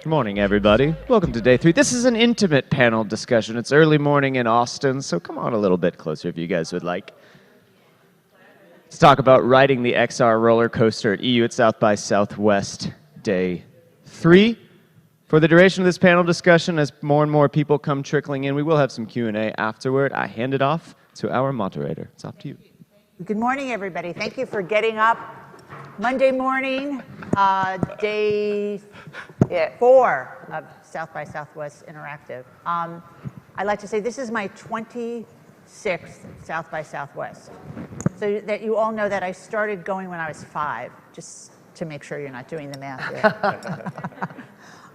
Good morning, everybody. Welcome to day 3. This is an intimate panel discussion. It's early morning in Austin, so come on a little bit closer if you guys would like. Let's talk about riding the XR roller coaster at EU at South by Southwest day 3. For the duration of this panel discussion, as more and more people come trickling in, we will have some Q&A afterward. I hand it off to our moderator. It's off to you. Good morning, everybody. Thank you for getting up Monday morning, day 4 of South by Southwest Interactive. I'd like to say this is my 26th South by Southwest. So that you all know that I started going when I was 5, just to make sure you're not doing the math here.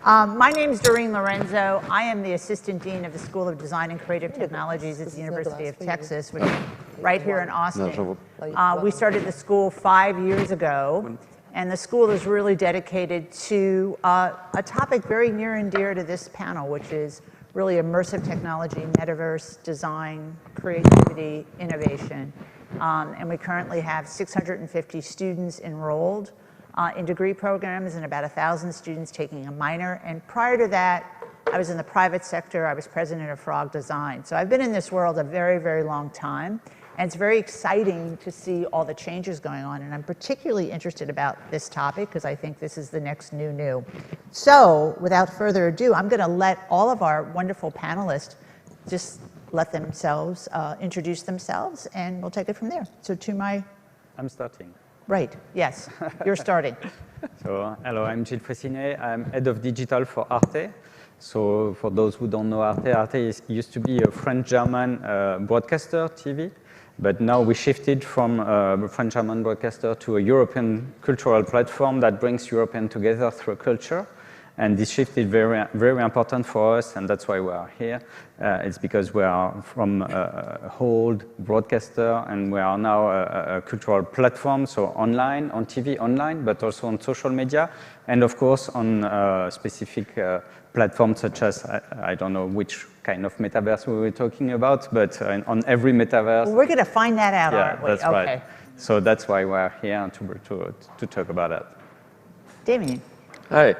My name is Doreen Lorenzo. I am the Assistant Dean of the School of Design and Creative Technologies at the University of Texas, which is right here in Austin. We started the school 5 years ago, and the school is really dedicated to a topic very near and dear to this panel, which is really immersive technology, metaverse, design, creativity, innovation. And we currently have 650 students enrolled in degree programs and about 1,000 students taking a minor. And prior to that, I was in the private sector. I was president of Frog Design. So I've been in this world a very, very long time. And it's very exciting to see all the changes going on. And I'm particularly interested about this topic because I think this is the next new. So without further ado, I'm going to let all of our wonderful panelists just let themselves introduce themselves, and we'll take it from there. So to my... I'm starting. Right, yes, you're starting. So, hello, I'm Gilles Fressinet. I'm head of digital for Arte. So, for those who don't know Arte used to be a French-German broadcaster TV, but now we shifted from a French-German broadcaster to a European cultural platform that brings Europeans together through culture. And this shift is very, very important for us, and that's why we are here. It's because we are from a old broadcaster, and we are now a cultural platform, so online, on TV, online, but also on social media, and of course on specific platforms such as, I don't know which kind of metaverse we were talking about, but on every metaverse. Well, we're going to find that out, aren't we? That's right. So that's why we're here to talk about that. Damien. Hi.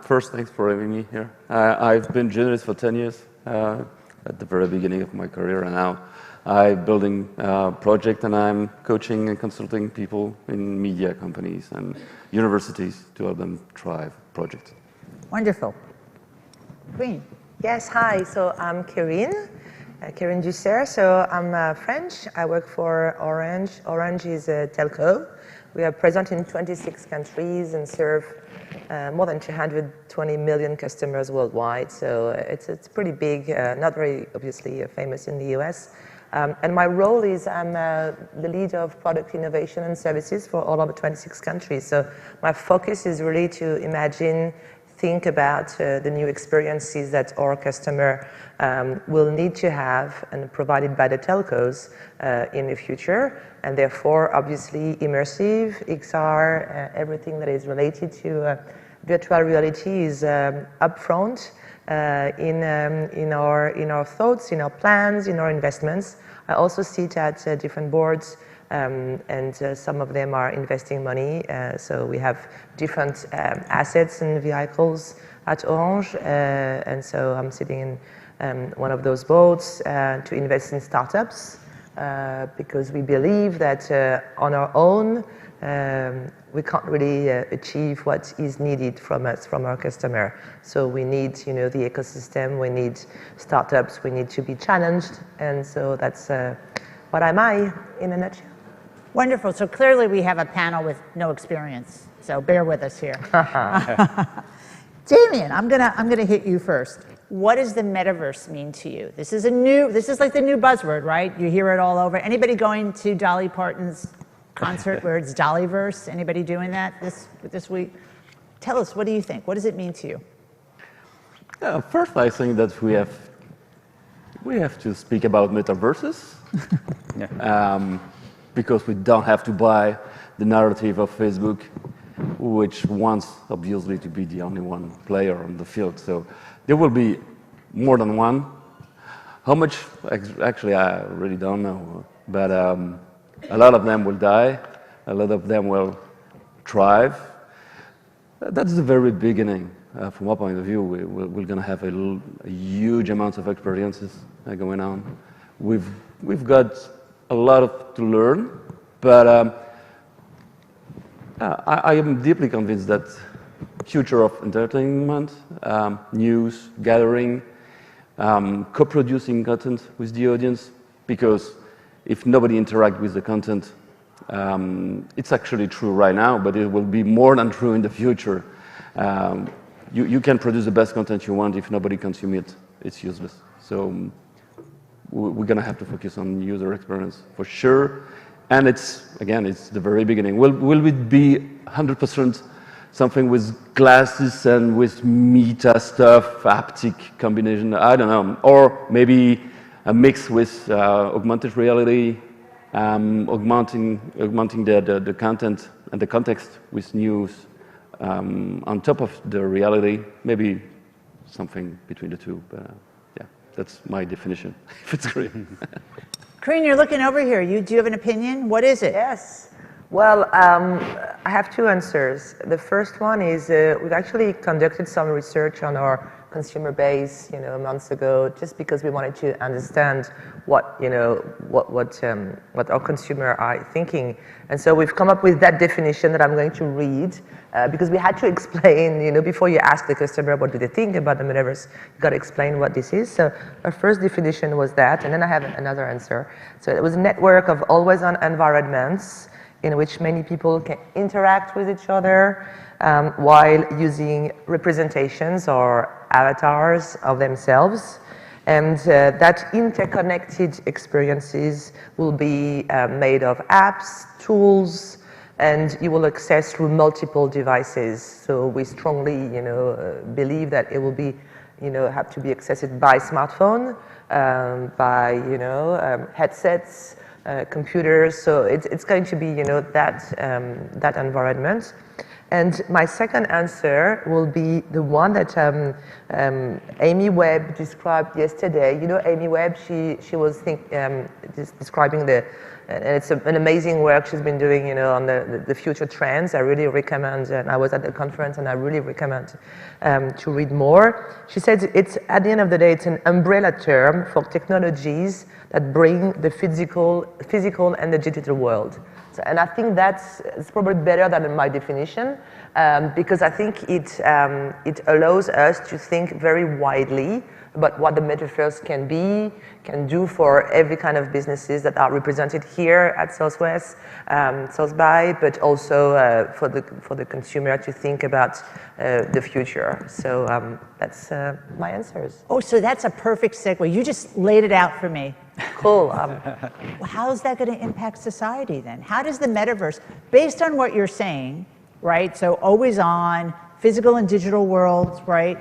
First, thanks for having me here. I've been journalist for 10 years at the very beginning of my career, and now I'm building a project, and I'm coaching and consulting people in media companies and universities to help them drive projects. Wonderful. Queen. Yes, hi. So I'm Kérine Dusser. So I'm French. I work for Orange. Orange is a telco. We are present in 26 countries and serve more than 220 million customers worldwide. So it's pretty big, not very obviously famous in the US. And my role is I'm the lead of product innovation and services for all of the 26 countries. So my focus is really to imagine, think about the new experiences that our customer will need to have and provided by the telcos in the future. And therefore, obviously, immersive, XR, everything that is related to virtual reality is upfront in our thoughts, in our plans, in our investments. I also sit at different boards, and some of them are investing money. So we have different assets and vehicles at Orange, and so I'm sitting in one of those boards to invest in startups. Because we believe that on our own, we can't really achieve what is needed from us, from our customer. So we need, the ecosystem, we need startups, we need to be challenged. And so that's what am I in a nutshell. Wonderful. So clearly we have a panel with no experience. So bear with us here. Damien, I'm gonna hit you first. What does the metaverse mean to you? This is like the new buzzword, right? You hear it all over. Anybody going to Dolly Parton's concert where it's Dollyverse? Anybody doing that this week? Tell us, what do you think? What does it mean to you? First, I think that we have to speak about metaverses. Because we don't have to buy the narrative of Facebook, which wants obviously to be the only one player on the field. So there will be more than one. How much? Actually, I really don't know. But a lot of them will die. A lot of them will thrive. That's the very beginning. from our point of view, we're going to have a huge amount of experiences going on. We've got a lot to learn, but I am deeply convinced that future of entertainment, news, gathering, co-producing content with the audience, because if nobody interacts with the content, it's actually true right now, but it will be more than true in the future. You can produce the best content you want. If nobody consumes it, it's useless. So we're going to have to focus on user experience for sure. And it's the very beginning. Will it be 100% something with glasses and with meta stuff, haptic combination? I don't know. Or maybe a mix with augmented reality, augmenting the content and the context with news on top of the reality. Maybe something between the two. But yeah, that's my definition. If it's great. Corinne, you're looking over here. Do you have an opinion? What is it? Yes. Well, I have two answers. The first one is we've actually conducted some research on our consumer base, months ago, just because we wanted to understand what our consumer are thinking. And so we've come up with that definition that I'm going to read, because we had to explain, before you ask the customer what do they think about the metaverse, you got to explain what this is. So our first definition was that, and then I have another answer. So it was a network of always-on environments in which many people can interact with each other while using representations or avatars of themselves. And that interconnected experiences will be made of apps, tools, and you will access through multiple devices. So we strongly, believe that it will be, have to be accessed by smartphone, by, headsets, computers. So it's going to be, that environment. And my second answer will be the one that Amy Webb described yesterday. Amy Webb, she was describing and it's an amazing work she's been doing, on the future trends. I really recommend, and I was at the conference, and I really recommend to read more. She said it's, at the end of the day, it's an umbrella term for technologies that bring the physical and the digital world. And I think it's probably better than my definition, because I think it allows us to think very widely about what the metaverse can do for every kind of businesses that are represented here at Southwest, South by, but also for the consumer to think about the future. So that's my answers. Oh, so that's a perfect segue. You just laid it out for me. Cool. How's that going to impact society then? How does the metaverse, based on what you're saying, right? So always on, physical and digital worlds, right?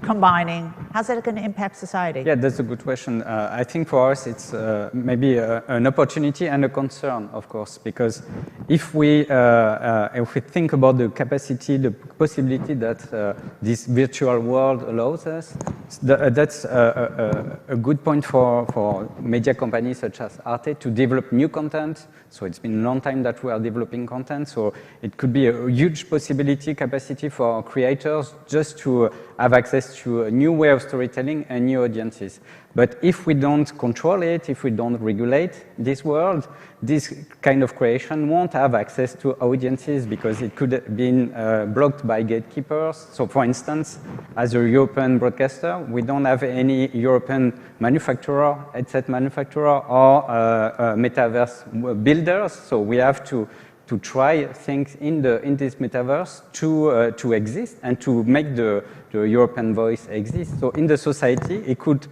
Combining, how's that going to impact society? Yeah, that's a good question. I think for us it's maybe an opportunity and a concern, of course, because if we think about the capacity, the possibility that this virtual world allows us, that's a good point for media companies such as Arte to develop new content. So it's been a long time that we are developing content, so it could be a huge capacity for creators just to have access to a new way of storytelling and new audiences. But if we don't control it, if we don't regulate this world, this kind of creation won't have access to audiences because it could have been blocked by gatekeepers. So for instance, as a European broadcaster, we don't have any European manufacturer, headset manufacturer, or metaverse builders. So we have to try things in this metaverse to exist and to make the European voice exist. So in the society, it could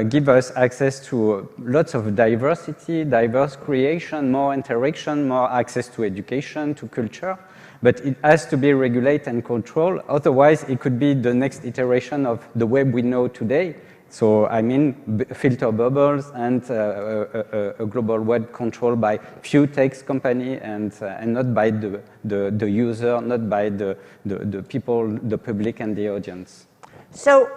give us access to lots of diversity, diverse creation, more interaction, more access to education, to culture. But it has to be regulated and controlled. Otherwise, it could be the next iteration of the web we know today. So, I mean, filter bubbles and a global web controlled by few tech company and not by the user, not by the people, the public and the audience. So,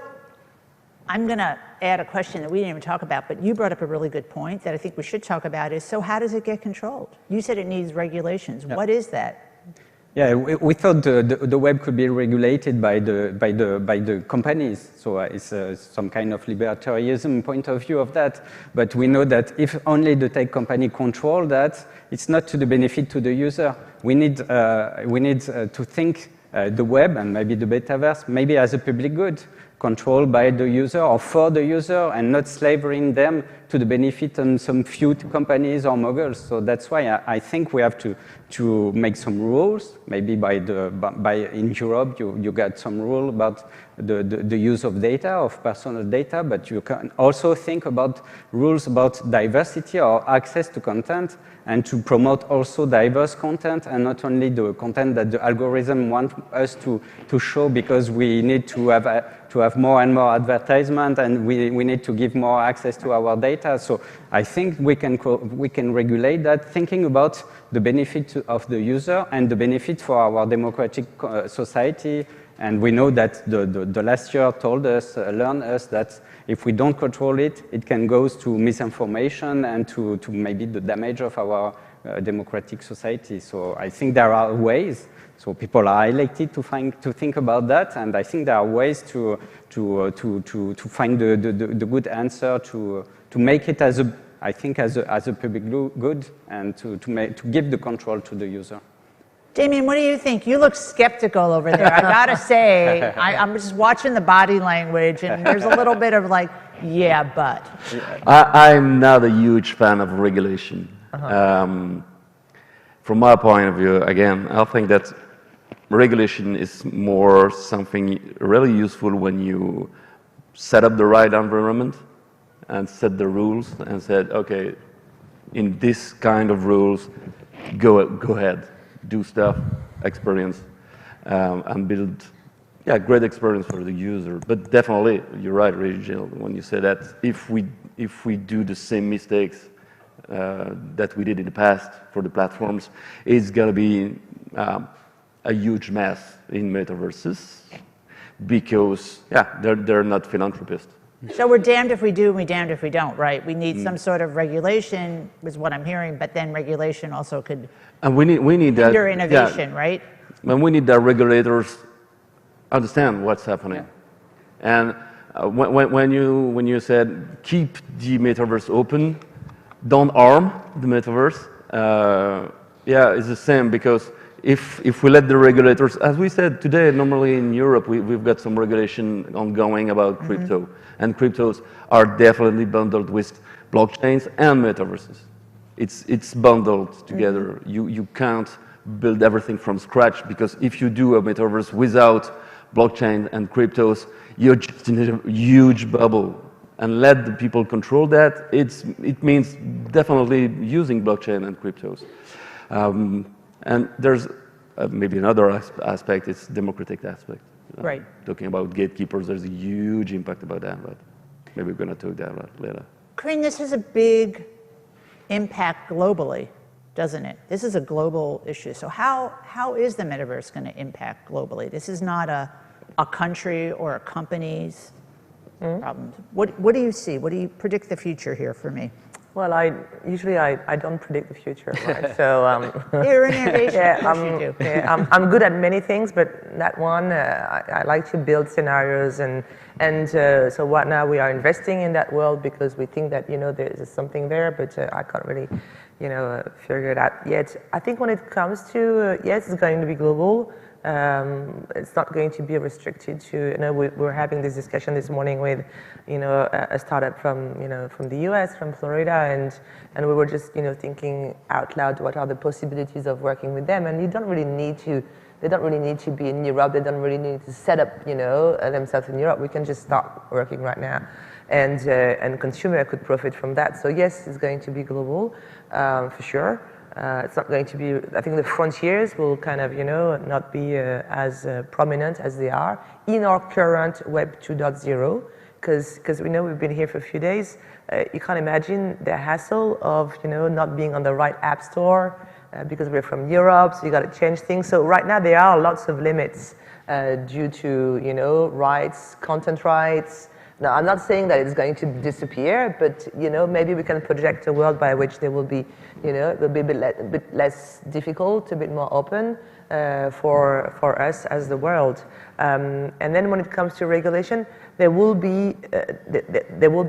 I'm going to add a question that we didn't even talk about, but you brought up a really good point that I think we should talk about is, so how does it get controlled? You said it needs regulations. Yeah. What is that? Yeah, we thought the web could be regulated by the companies, so it's some kind of libertarianism point of view of that. But we know that if only the tech company control that, it's not to the benefit to the user. We need to think the web and maybe the metaverse maybe as a public good, controlled by the user or for the user, and not slavering them to the benefit of some few companies or moguls. So that's why I think we have to make some rules. Maybe in Europe you got some rule about the use of data, of personal data, but you can also think about rules about diversity or access to content, and to promote also diverse content, and not only the content that the algorithm wants us to show, because we need to have more and more advertisement, and we need to give more access to our data. So I think we can regulate that, thinking about the benefit of the user and the benefit for our democratic society. And we know that the last year learned us that if we don't control it, it can go to misinformation and to maybe the damage of our democratic society. So I think there are ways. So people are elected to think about that, and I think there are ways to find the good answer, to make it as a public good, and to give the control to the user. Damien, what do you think? You look skeptical over there. I gotta say, I'm just watching the body language, and there's a little bit of like, yeah, but. I'm not a huge fan of regulation. From my point of view, again, I think that regulation is more something really useful when you set up the right environment and set the rules and said, okay, in this kind of rules, go ahead. Do stuff, experience, and build, great experience for the user. But definitely, you're right, Rachel, when you say that if we do the same mistakes that we did in the past for the platforms, it's gonna be a huge mess in metaverses, because they're not philanthropists. So we're damned if we do and we're damned if we don't, right? We need some sort of regulation, is what I'm hearing, but then regulation also could and we need that hinder innovation, right? And we need that regulators understand what's happening. And when you said keep the metaverse open, don't harm the metaverse, it's the same, because if we let the regulators, as we said today, normally in Europe we've got some regulation ongoing about crypto, and cryptos are definitely bundled with blockchains and metaverses. It's bundled together. You can't build everything from scratch, because if you do a metaverse without blockchain and cryptos, you're just in a huge bubble. And let the people control that, it means definitely using blockchain and cryptos. And there's maybe another aspect, it's democratic aspect. Right. Talking about gatekeepers, there's a huge impact about that, but maybe we're going to talk that later. Corinne, this has a big impact globally, doesn't it? This is a global issue. So how is the metaverse going to impact globally? This is not a country or a company's problem. What do you see? What do you predict the future here for me? Well, I don't predict the future, right? So you're an innovation. You do. I'm good at many things, but that one I like to build scenarios, and so right now we are investing in that world because we think that there's something there, but I can't really figure it out yet. I think when it comes to yes, it's going to be global. It's not going to be restricted to, we're having this discussion this morning with, a startup from the US, from Florida, and we were just, thinking out loud, what are the possibilities of working with them? And they don't really need to be in Europe. They don't really need to set up, themselves in Europe. We can just start working right now. And consumer could profit from that. So yes, it's going to be global, for sure. It's not going to be, I think the frontiers will kind of, not be as prominent as they are in our current Web 2.0, because we know we've been here for a few days. You can't imagine the hassle of, not being on the right app store because we're from Europe, so you got to change things. So right now there are lots of limits due to, rights, content rights. Now, I'm not saying that it's going to disappear, but maybe we can project a world by which there will be, it will be a bit less difficult, a bit more open. for us as the world. And then when it comes to regulation, there will be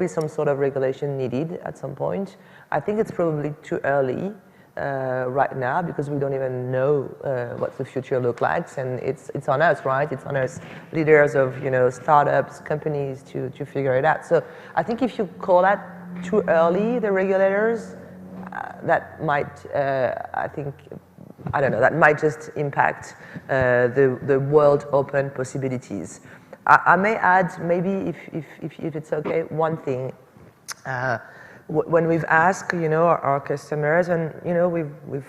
some sort of regulation needed at some point. I think it's probably too early right now because we don't even know what the future looks like, and it's on us, right? It's on us, leaders of startups, companies, to figure it out. So I think if you call that too early, the regulators, that might that might just impact the world open possibilities. I may add, maybe if it's okay, one thing. When we've asked, our customers, and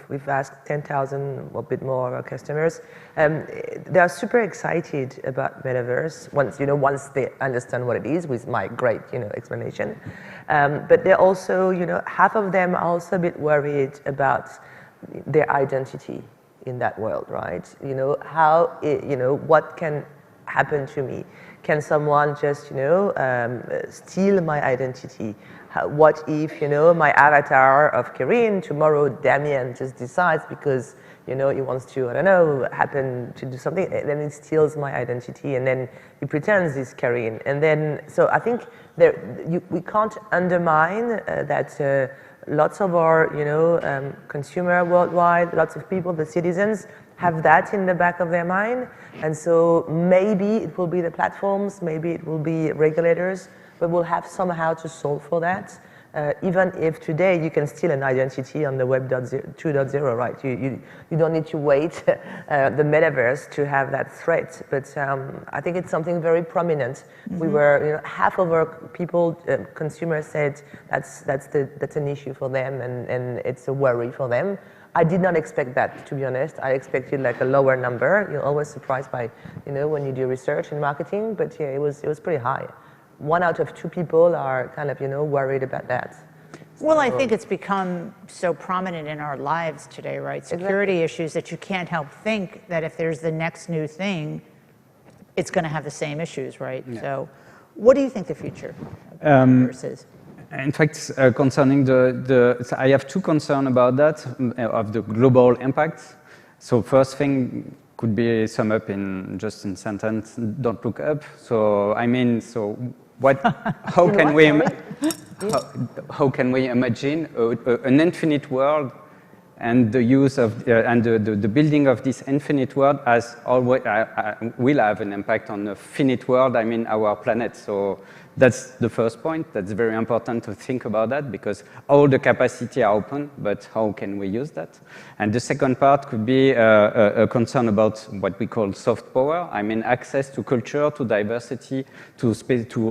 we've asked 10,000 or a bit more of our customers, they are super excited about Metaverse once they understand what it is, with my great explanation. But they're also, half of them are also a bit worried about their identity in that world, right? How what can happen to me? Can someone just steal my identity? What if my avatar of Kirin tomorrow, Damien just decides because he wants to, I don't know, happen to do something, and then he steals my identity, and then he pretends he's Kirin, and then so I think we can't undermine that. Lots of our consumer worldwide, lots of people, the citizens, have that in the back of their mind, and so maybe it will be the platforms, maybe it will be regulators, but we'll have somehow to solve for that. Even if today you can steal an identity on the Web 2.0, right? You don't need to wait the Metaverse to have that threat. But I think it's something very prominent. Mm-hmm. We were, half of our people, consumers said that's an issue for them, and it's a worry for them. I did not expect that, to be honest. I expected like a lower number. You're always surprised by, when you do research and marketing, but yeah, it was pretty high. 1 out of 2 people are kind of, worried about that. Well, I think it's become so prominent in our lives today, right? Security issues that you can't help think that if there's the next new thing, it's going to have the same issues, right? Yeah. So what do you think the future of Metaverse is? In fact, concerning I have 2 concerns about that, of the global impact. So first thing could be summed up in sentence, don't look up. So how can we imagine an infinite world, and the use of and the building of this infinite world as always will have an impact on the finite world, our planet. So that's the first point. That's very important to think about that, because all the capacity are open, but how can we use that? And the second part could be a concern about what we call soft power. Access to culture, to diversity, to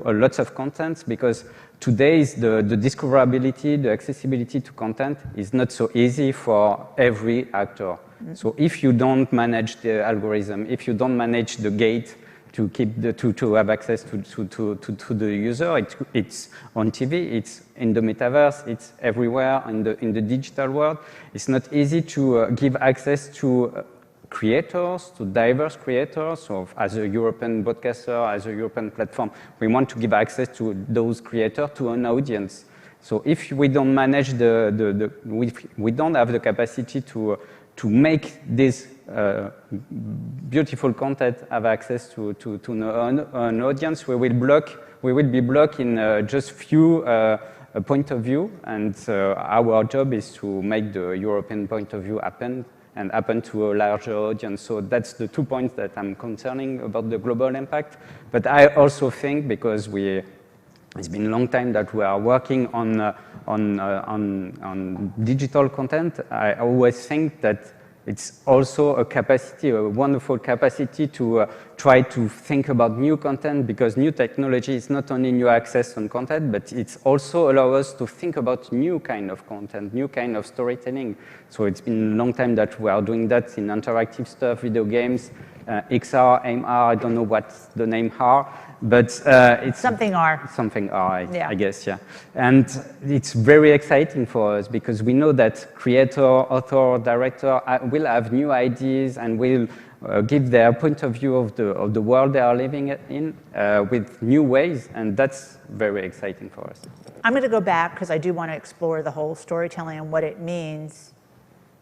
lots of contents, because today's the discoverability, the accessibility to content is not so easy for every actor. Mm-hmm. So if you don't manage the algorithm, if you don't manage the gate to keep to have access to the user, it's on TV, it's in the metaverse, it's everywhere in the digital world. It's not easy to give access to creators, to diverse creators. So as a European broadcaster, as a European platform, we want to give access to those creators to an audience. So if we don't manage we don't have the capacity to make this beautiful content have access to an audience, we will be blocked in just few point of view, and our job is to make the European point of view happen to a larger audience. So that's the 2 points that I'm concerning about the global impact. But I also think, because it's been a long time that we are working on digital content, I always think that it's also a wonderful capacity to try to think about new content, because new technology is not only new access on content, but it's also allows us to think about new kind of content, new kind of storytelling. So it's been a long time that we are doing that in interactive stuff, video games, XR, MR, I don't know what the name are, but it's something R. Something R, I guess, yeah. And it's very exciting for us, because we know that creator, author, director will have new ideas and will give their point of view of the world they are living in with new ways, and that's very exciting for us. I'm going to go back, because I do want to explore the whole storytelling and what it means.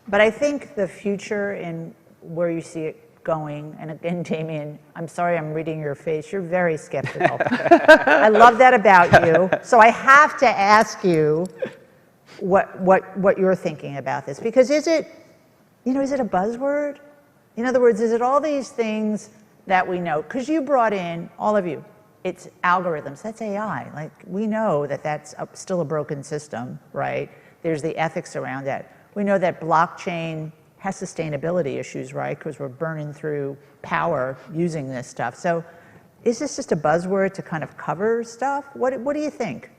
But I think the future in where you see it going. And again, Damien, I'm sorry I'm reading your face. You're very skeptical. I love that about you. So I have to ask you what you're thinking about this. Because is it a buzzword? In other words, is it all these things that we know? Because you brought in, all of you, it's algorithms. That's AI. Like, we know that that's still a broken system, right? There's the ethics around that. We know that blockchain has sustainability issues, right? Because we're burning through power using this stuff. So is this just a buzzword to kind of cover stuff? What do you think?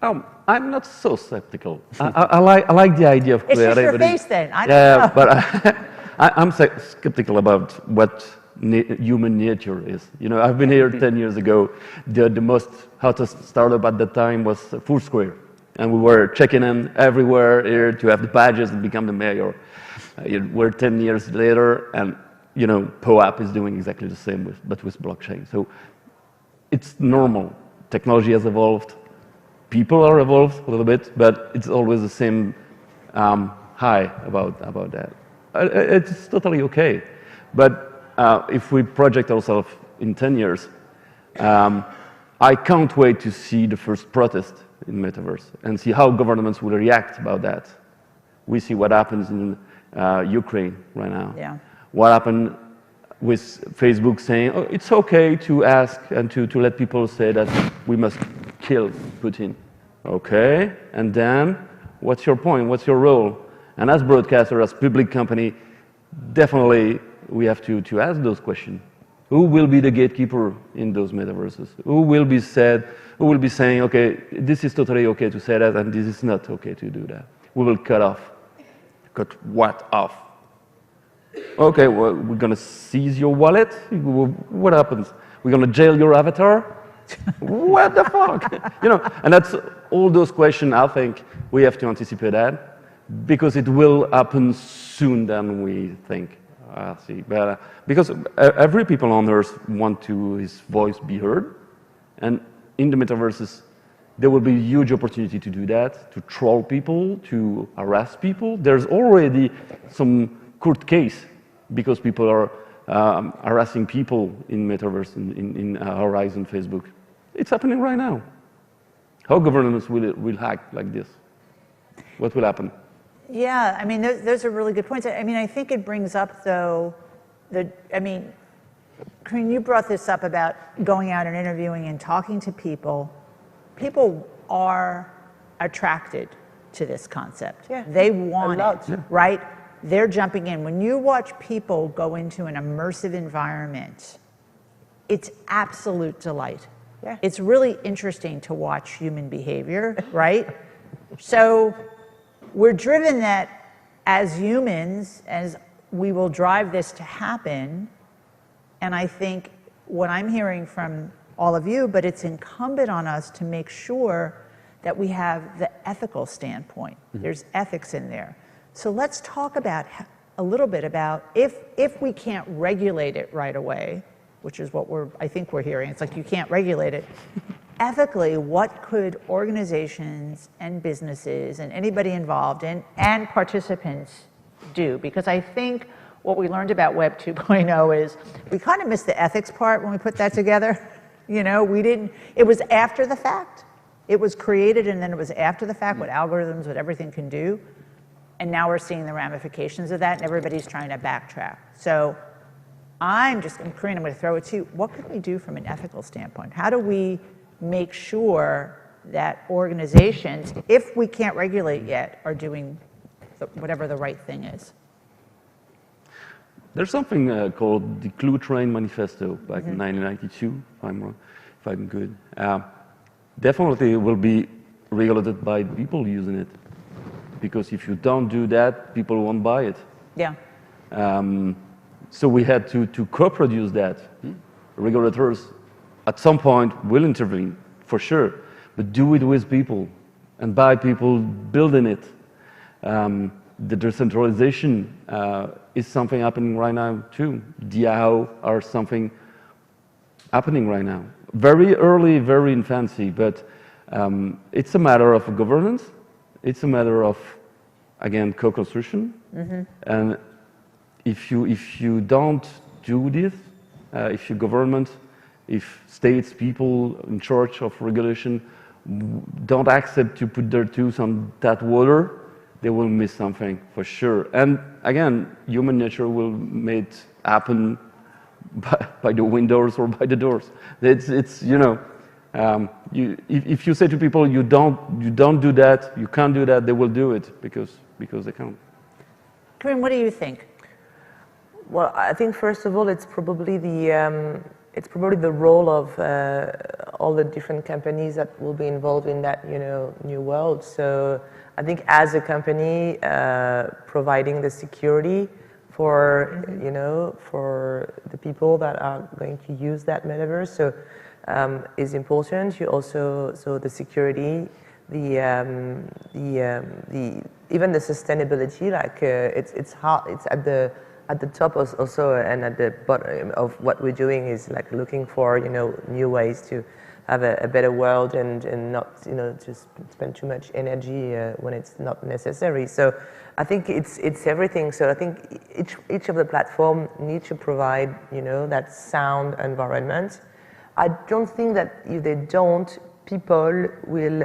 I'm not so skeptical. I like the idea of creativity. It's just your face then. I don't know. But I'm skeptical about what human nature is. You know, I've been here 10 years ago. The most hottest startup at the time was Foursquare. And we were checking in everywhere here to have the badges and become the mayor. We're 10 years later, and POAP is doing exactly the same, but with blockchain. So it's normal. Technology has evolved. People are evolved a little bit, but it's always the same high about that. It's totally okay. But if we project ourselves in 10 years, I can't wait to see the first protest in Metaverse and see how governments will react about that. We see what happens in Ukraine right now. Yeah. What happened with Facebook saying, oh, it's okay to ask and to let people say that we must kill Putin. Okay, and then what's your point? What's your role? And as broadcaster, as public company, definitely we have to ask those questions. Who will be the gatekeeper in those metaverses? Who will be saying, okay, this is totally okay to say that, and this is not okay to do that? We will cut off. Cut what off? Okay, well, we're gonna seize your wallet. What happens? We're gonna jail your avatar? What the fuck? And that's all those questions. I think we have to anticipate that because it will happen soon than we think. But because every people on Earth want to his voice be heard, and in the metaverses, there will be a huge opportunity to do that, to troll people, to harass people. There's already some court case because people are harassing people in Metaverse, in Horizon Facebook. It's happening right now. How governments will act like this? What will happen? Yeah, I mean, those are really good points. I mean, I think it brings up, though, Corinne, you brought this up about going out and interviewing and talking to people. People are attracted to this concept. Yeah, they want it, yeah. Right? They're jumping in. When you watch people go into an immersive environment, it's absolute delight. Yeah. It's really interesting to watch human behavior, right? So we're driven that as humans, as we will drive this to happen. And I think what I'm hearing from all of you, but it's incumbent on us to make sure that we have the ethical standpoint. Mm-hmm. There's ethics in there. So let's talk about a little bit about if we can't regulate it right away, which is what I think we're hearing. It's like you can't regulate it. Ethically, what could organizations and businesses and anybody involved and participants do? Because I think what we learned about Web 2.0 is we kind of missed the ethics part when we put that together. It was after the fact. It was created and then it was after the fact, what algorithms, what everything can do. And now we're seeing the ramifications of that and everybody's trying to backtrack. So Corinne, I'm going to throw it to you. What can we do from an ethical standpoint? How do we make sure that organizations, if we can't regulate yet, are doing whatever the right thing is? There's something called the Clue Train Manifesto back in 1992, if I'm good. Definitely will be regulated by people using it. Because if you don't do that, people won't buy it. Yeah. So we had to co-produce that. Regulators at some point will intervene, for sure, but do it with people and by people building it. The decentralization is something happening right now too. DAO are something happening right now. Very early, very infancy, but it's a matter of governance. It's a matter of, again, co-construction. Mm-hmm. And if you don't do this, if your government, if states, people in charge of regulation don't accept to put their tools on that water, they will miss something for sure. And again, human nature will make it happen by the windows or by the doors. It's you know, if you say to people you don't do that, you can't do that, they will do it because they can't. Corinne, what do you think? Well, I think first of all, it's probably the role of all the different companies that will be involved in that, you know, new world. So I think as a company, providing the security for, you know, for the people that are going to use that metaverse, so is important. You also, so the security, even the sustainability, like it's hard, it's at the top also, and at the bottom of what we're doing is like looking for, you know, new ways to have a better world and not, you know, just spend too much energy when it's not necessary. So I think it's everything. So I think each of the platform needs to provide, you know, that sound environment. I don't think that if they don't, people will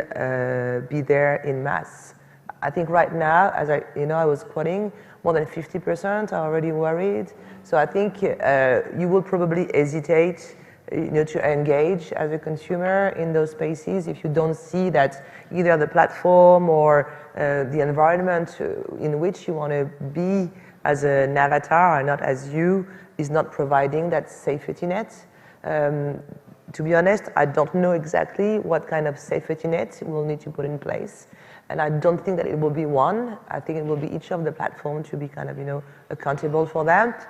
be there in mass. I think right now, as I was quoting, more than 50% are already worried. So I think you will probably hesitate, you know, to engage as a consumer in those spaces if you don't see that either the platform or the environment in which you want to be as an avatar, not as you, is not providing that safety net. To be honest, I don't know exactly what kind of safety net we'll need to put in place. And I don't think that it will be one. I think it will be each of the platforms to be kind of, you know, accountable for that.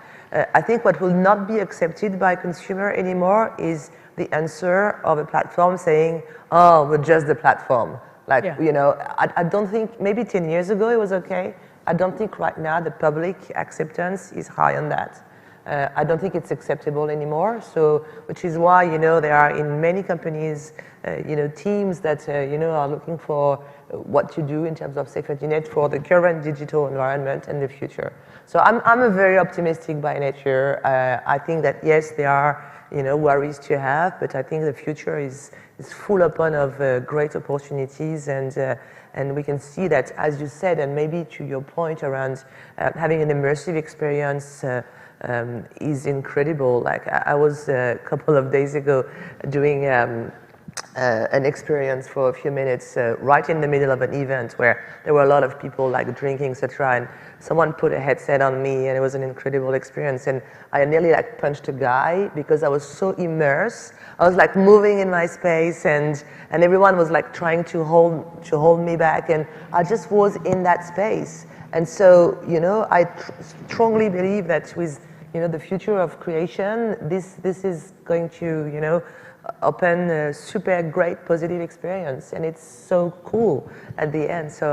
I think what will not be accepted by consumer anymore is the answer of a platform saying, oh, we're just the platform. Like, yeah. You know, I don't think, maybe 10 years ago it was okay. I don't think right now the public acceptance is high on that. I don't think it's acceptable anymore. So, which is why, you know, there are in many companies, you know, teams that, you know, are looking for what to do in terms of safety net for the current digital environment and the future. So I'm a very optimistic by nature. I think that yes, there are, you know, worries to have, but I think the future is full upon of great opportunities, and we can see that, as you said, and maybe to your point around having an immersive experience is incredible. Like I was a couple of days ago doing an experience for a few minutes right in the middle of an event where there were a lot of people like drinking, etc. And someone put a headset on me, and it was an incredible experience. And I nearly like punched a guy because I was so immersed. I was like moving in my space, and everyone was like trying to hold me back, and I just was in that space. And so, you know, I strongly believe that with, you know, the future of creation, this is going to, you know, open a super great positive experience, and it's so cool at the end. So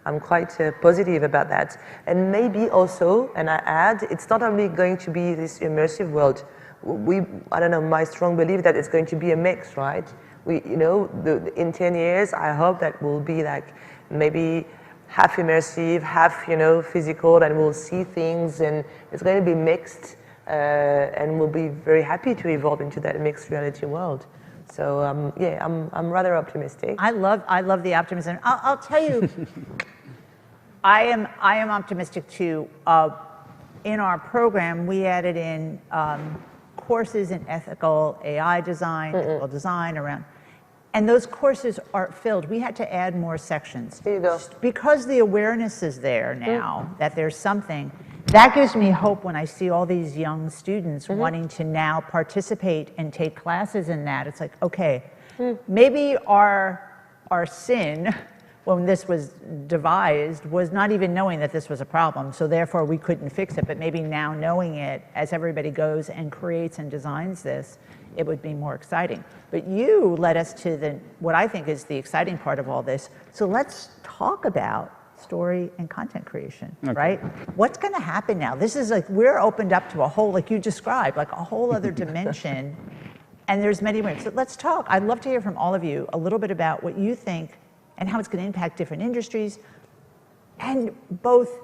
I'm quite positive about that. And maybe also, and I add, it's not only going to be this immersive world. I don't know, my strong belief that it's going to be a mix, right? You know, in 10 years, I hope that will be like maybe half immersive, half, you know, physical, and we'll see things, and it's going to be mixed, and we'll be very happy to evolve into that mixed reality world. So yeah, I'm rather optimistic. I love the optimism. I'll tell you, I am optimistic too. In our program, we added in courses in ethical AI design, ethical design around. And those courses are filled. We had to add more sections. There you go. Because the awareness is there now that there's something, that gives me hope when I see all these young students wanting to now participate and take classes in that. It's like, okay, maybe our sin when this was devised was not even knowing that this was a problem, so therefore we couldn't fix it. But maybe now knowing it, as everybody goes and creates and designs this, it would be more exciting. But you led us to what I think is the exciting part of all this. So let's talk about story and content creation, right? What's gonna happen now? This is like, we're opened up to a whole, like you described, like a whole other dimension, and there's many ways. So let's talk. I'd love to hear from all of you a little bit about what you think and how it's gonna impact different industries, and both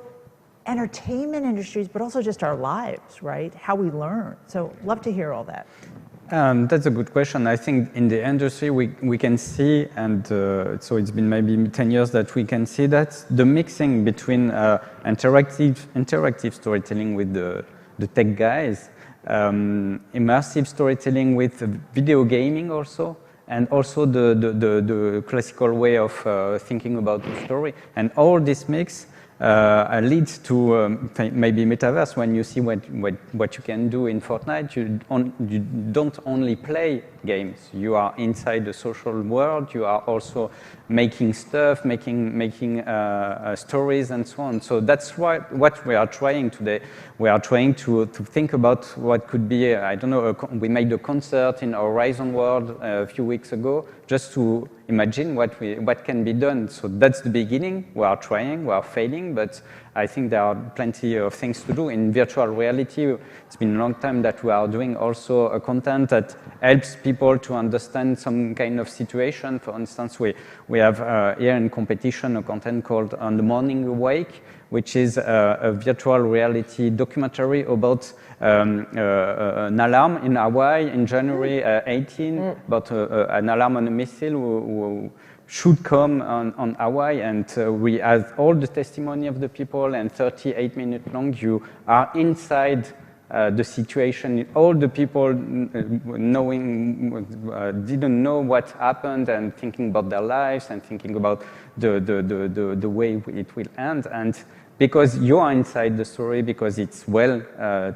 entertainment industries, but also just our lives, right? How we learn. So love to hear all that. That's a good question. I think in the industry we can see, and so it's been maybe 10 years that we can see that the mixing between interactive storytelling with the tech guys, immersive storytelling with video gaming also, and also the classical way of thinking about the story, and all this mix leads to maybe Metaverse. When you see what you can do in Fortnite, you don't only play games. You are inside the social world. You are also making stuff, making stories and so on. So that's what we are trying today. We are trying to think about what could be. I don't know. We made a concert in Horizon World a few weeks ago, just to imagine what can be done. So that's the beginning. We are trying. We are failing, but I think there are plenty of things to do in virtual reality. It's been a long time that we are doing also a content that helps people to understand some kind of situation. For instance, we have here in competition a content called On the Morning Awake, which is a virtual reality documentary about an alarm in Hawaii in January 18, about an alarm on a missile who should come on Hawaii, and we have all the testimony of the people, and 38 minutes long, you are inside the situation. All the people didn't know what happened, and thinking about their lives, and thinking about the way it will end. And because you are inside the story, because it's well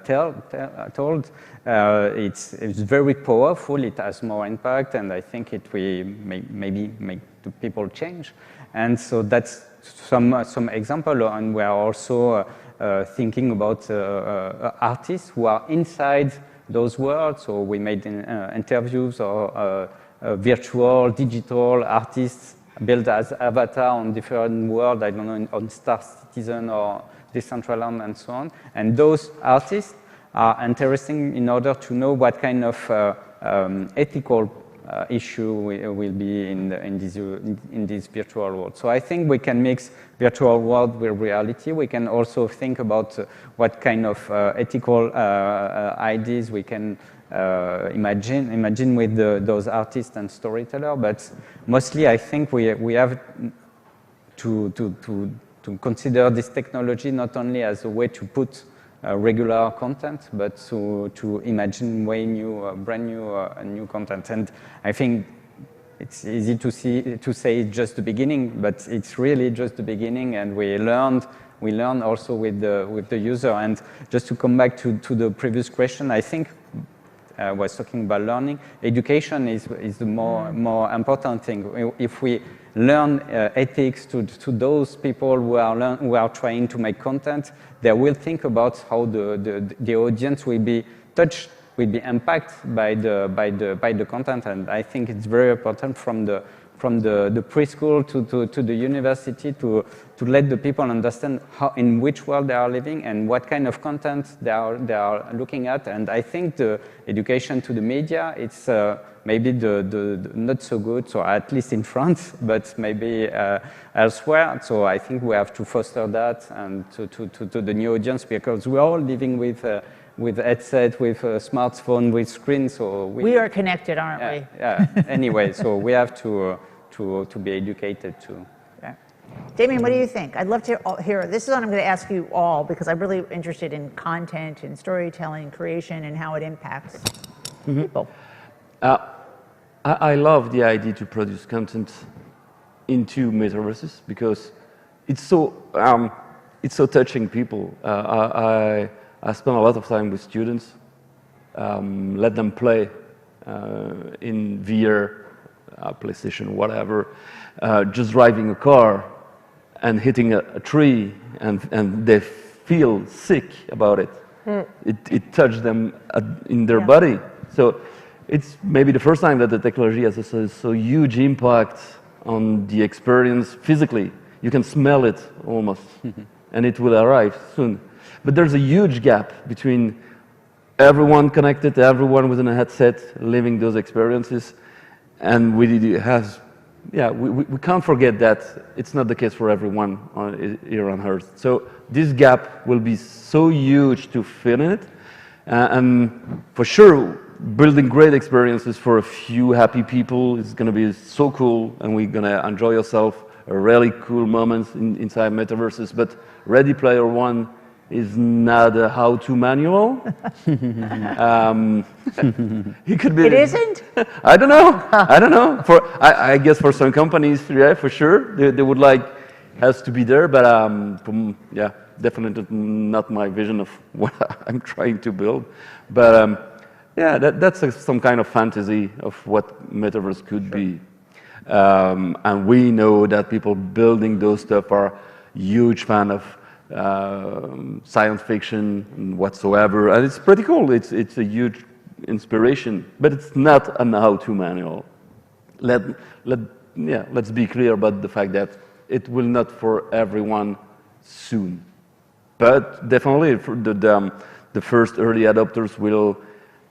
told, it's very powerful. It has more impact, and I think it will maybe make the people change. And so that's some example. And we are also thinking about artists who are inside those worlds. So we made interviews or virtual, digital artists built as avatar on different worlds, I don't know, on Star Citizen or Decentraland and so on. And those artists are interesting in order to know what kind of ethical issue will be in this virtual world. So I think we can mix virtual world with reality. We can also think about what kind of ethical ideas we can imagine with those artists and storytellers. But mostly, I think we have to consider this technology not only as a way to put regular content, but to imagine brand new content. And I think it's easy to say it's just the beginning, but it's really just the beginning. And we learn also with the user. And just to come back to the previous question, I think I was talking about learning. Education is the more important thing. If we learn ethics to those people who are trying to make content, they will think about how the audience will be touched, will be impacted by the content. And I think it's very important from the preschool to the university to let the people understand in which world they are living and what kind of content they are looking at. And I think the education to the media, it's maybe the not so good, so at least in France, but maybe elsewhere. So I think we have to foster that and to the new audience, because we're all living with headset, with a smartphone, with screens. So we are connected, aren't we? Yeah. Anyway, so we have to be educated too. Okay. Damien, what do you think? I'd love to hear. This is what I'm going to ask you all, because I'm really interested in content and storytelling, creation, and how it impacts people. I love the idea to produce content into metaverses, because it's so touching people. I spend a lot of time with students, let them play in VR, PlayStation, whatever, just driving a car and hitting a tree, and they feel sick about it. It touched them in their body. So it's maybe the first time that the technology has a huge impact on the experience physically. You can smell it almost, and it will arrive soon. But there's a huge gap between everyone connected, everyone within a headset living those experiences, and we have yeah, we can't forget that it's not the case for everyone here on Earth. So this gap will be so huge to fill in it, and for sure, building great experiences for a few happy people is going to be so cool, and we're going to enjoy ourselves a really cool moments inside metaverses. But Ready Player One is not a how-to manual. It could be. It isn't? I don't know. I don't know. I guess for some companies, yeah, for sure, they would like has to be there. But yeah, definitely not my vision of what I'm trying to build. But yeah, that's some kind of fantasy of what metaverse could be. And we know that people building those stuff are huge fan of science fiction whatsoever, and it's pretty cool. It's a huge inspiration, but it's not an how-to manual. Let's be clear about the fact that it will not for everyone soon, but definitely for the first early adopters will,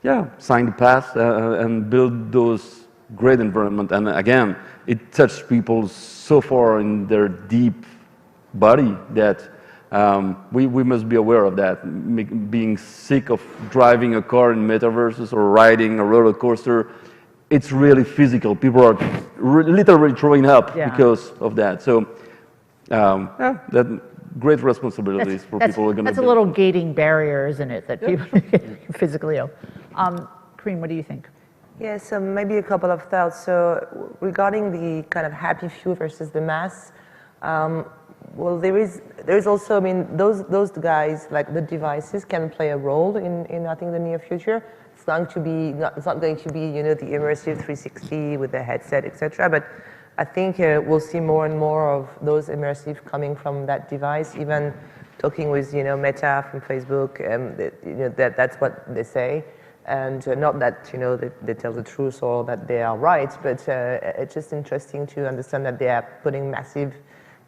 yeah, sign the path and build those great environment. And again, it touched people so far in their deep body that we must be aware of that. Being sick of driving a car in metaverses or riding a roller coaster, it's really physical. People are literally throwing up because of that. So, yeah, that great responsibilities for people who are going to. That's a little gating barrier, isn't it? That people get physically ill. Kareem, what do you think? Yeah, so maybe a couple of thoughts. So regarding the kind of happy few versus the mass, well, there is also, I mean, those guys, like the devices, can play a role in I think the near future. It's not going to be you know, the immersive 360 with the headset, etc. But I think we'll see more and more of those immersive coming from that device. Even talking with you know Meta from Facebook, you know that's what they say. And not that you know they tell the truth or that they are right, but it's just interesting to understand that they are putting massive,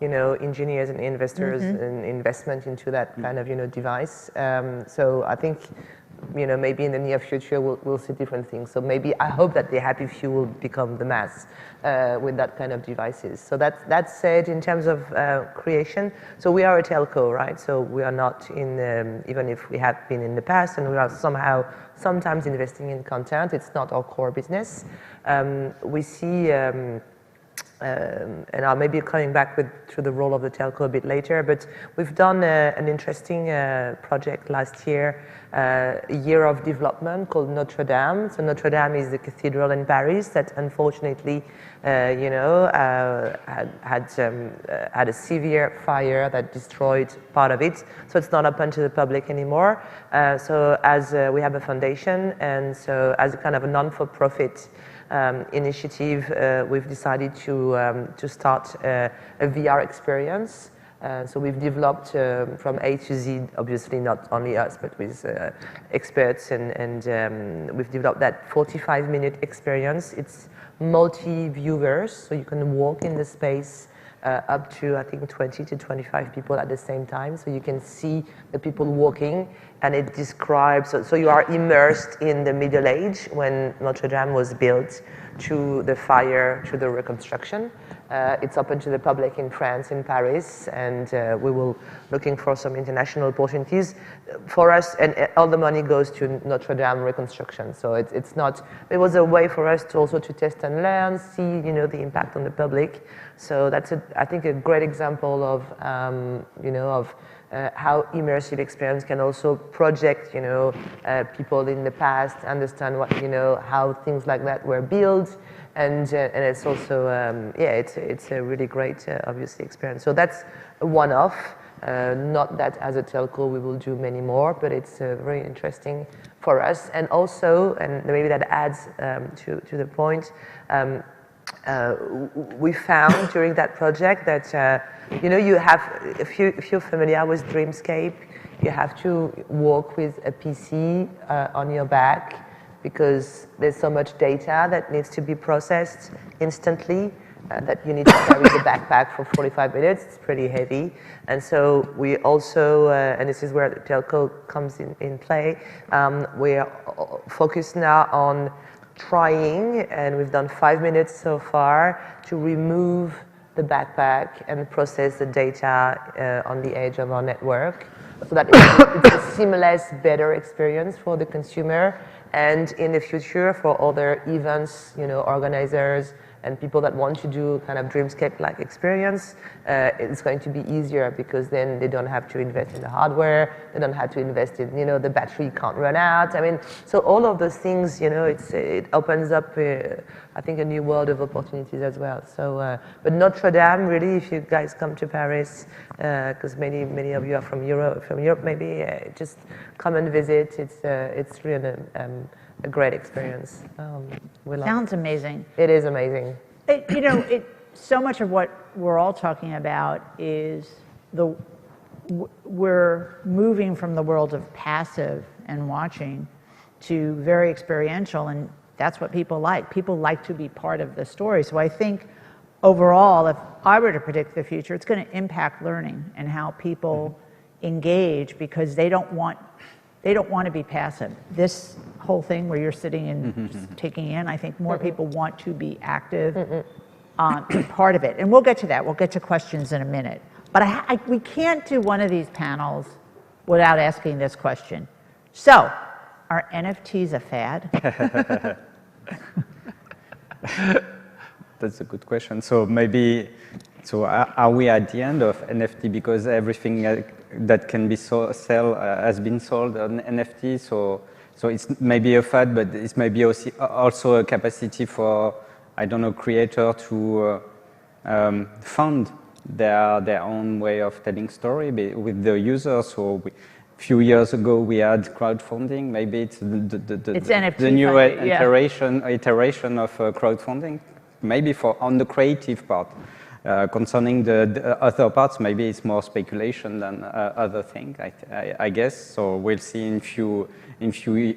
you know, engineers and investors and investment into that kind of you know device. So I think you know maybe in the near future we'll see different things. So maybe I hope that the happy few will become the mass with that kind of devices. So that said, in terms of creation, so we are a telco, right? So we are not in even if we have been in the past, and we are sometimes investing in content. It's not our core business. We see, and I'll maybe coming back to the role of the telco a bit later, but we've done an interesting project last year, a year of development called Notre Dame. So Notre Dame is the cathedral in Paris that unfortunately, you know, had a severe fire that destroyed part of it. So it's not open to the public anymore. So as we have a foundation, and so as a kind of a non-for-profit initiative, we've decided to start a VR experience. So we've developed from A to Z, obviously not only us, but with experts, and we've developed that 45-minute experience. It's multi-viewers, so you can walk in the space up to, I think, 20 to 25 people at the same time. So you can see the people walking, and it describes, so you are immersed in the Middle Age when Notre Dame was built, to the fire, to the reconstruction. It's open to the public in France, in Paris, and we will looking for some international opportunities for us, and all the money goes to Notre Dame reconstruction. So it's not, it was a way for us to also to test and learn, see, you know, the impact on the public. So that's, I think, a great example of, you know, of how immersive experience can also project, you know, people in the past, understand what, you know, how things like that were built, and it's also, yeah, it's a really great, obviously, experience. So that's a one-off. Not that as a telco we will do many more, but it's very interesting for us. And also, and maybe that adds to the point, we found during that project that you know, you have, if you're familiar with Dreamscape, you have to walk with a PC on your back because there's so much data that needs to be processed instantly that you need to carry the backpack for 45 minutes. It's pretty heavy. And so we also, and this is where the telco comes in play, we are focused now on trying, and we've done 5 minutes so far, to remove the backpack and process the data on the edge of our network, so that it's a seamless, better experience for the consumer. And in the future, for other events, organizers and people that want to do kind of Dreamscape-like experience, it's going to be easier, because then they don't have to invest in the hardware, they don't have to invest in, the battery can't run out. I mean, so all of those things, it opens up, I think, a new world of opportunities as well. So, but Notre Dame, really, if you guys come to Paris, because many of you are from Europe maybe, just come and visit. It's really a great experience. Sounds amazing. It is amazing. So much of what we're all talking about is we're moving from the world of passive and watching to very experiential, and that's what people like. People like to be part of the story. So I think overall, if I were to predict the future, it's going to impact learning and how people engage, because they don't want to be passive. This whole thing where you're sitting and just taking in, I think more people want to be active, be part of it. And we'll get to that. We'll get to questions in a minute. But we can't do one of these panels without asking this question. So, are NFTs a fad? That's a good question. So are we at the end of NFT, because everything that can be has been sold on NFT? So it's maybe a fad, but it's maybe also a capacity for, I don't know, creator to fund their own way of telling story with the users. So a few years ago we had crowdfunding. Maybe it's the NFT new funding, iteration of crowdfunding. Maybe on the creative part. Concerning the other parts, maybe it's more speculation than other thing, I guess. So we'll see in few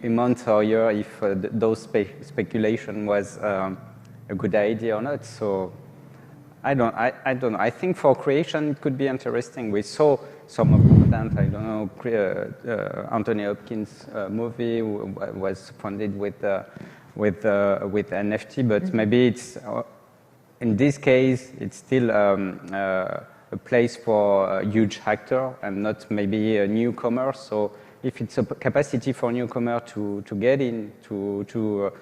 months or year if those speculation was a good idea or not. So I don't know. I think for creation it could be interesting. We saw some of the content. I don't know. Anthony Hopkins' movie was funded with NFT, but maybe it's. In this case, it's still a place for a huge actor and not maybe a newcomer. So if it's a capacity for newcomer to get in, to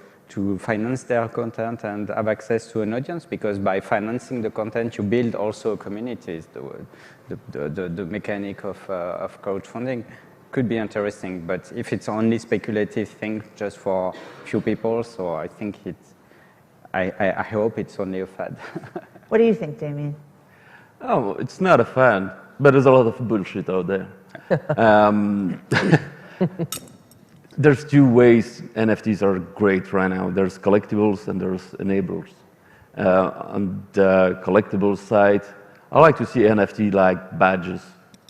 finance their content and have access to an audience, because by financing the content, you build also communities. The mechanic of crowdfunding could be interesting, but if it's only speculative thing just for few people, so I think I hope it's only a fad. What do you think, Damien? Oh, it's not a fad, but there's a lot of bullshit out there. There's two ways NFTs are great right now. There's collectibles and there's enablers. On the collectibles side, I like to see NFT like badges.